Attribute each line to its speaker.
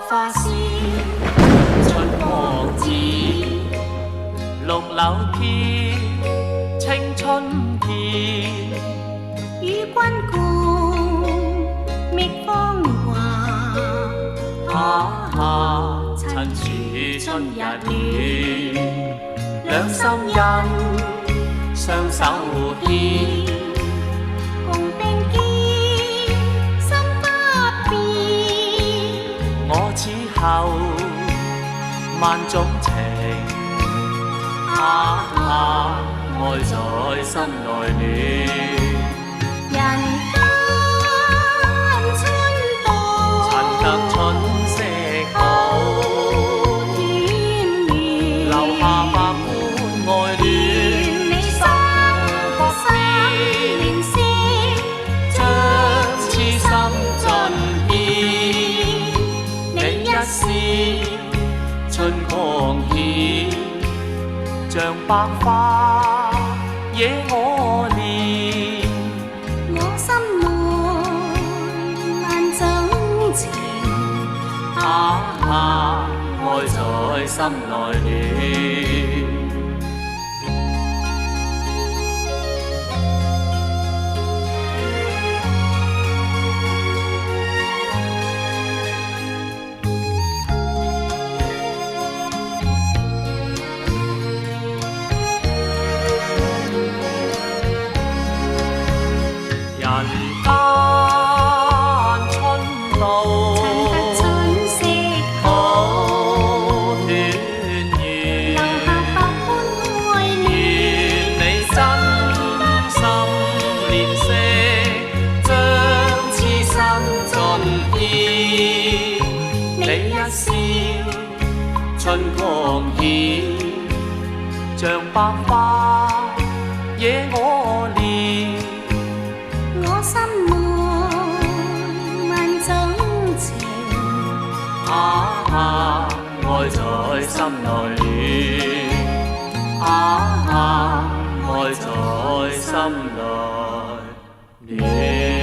Speaker 1: 花鮮，春光紫，綠柳添，青春甜。
Speaker 2: 與君共覓芳華，
Speaker 1: 趁住春日暖，兩心因雙手牽。
Speaker 2: 共並肩，心不變。
Speaker 1: 我此後萬種情，愛在心內暖。
Speaker 2: 人間春到，
Speaker 1: 趁得春色好，
Speaker 2: 團圓，
Speaker 1: 留下百般愛戀。
Speaker 2: 你心國心連線，
Speaker 1: 將痴心盡獻。你一笑，春光顯，像百花惹我憐。
Speaker 2: 我心內萬種情，
Speaker 1: 愛在心內暖。人間春到，
Speaker 2: 趁得春色好，
Speaker 1: 團圓，
Speaker 2: 留下百般愛戀。
Speaker 1: 願你真心憐惜，將痴心盡獻。你一笑，春光顯，像百花惹我憐。
Speaker 2: 我心內萬種情，
Speaker 1: 愛在心內暖，愛在心內暖。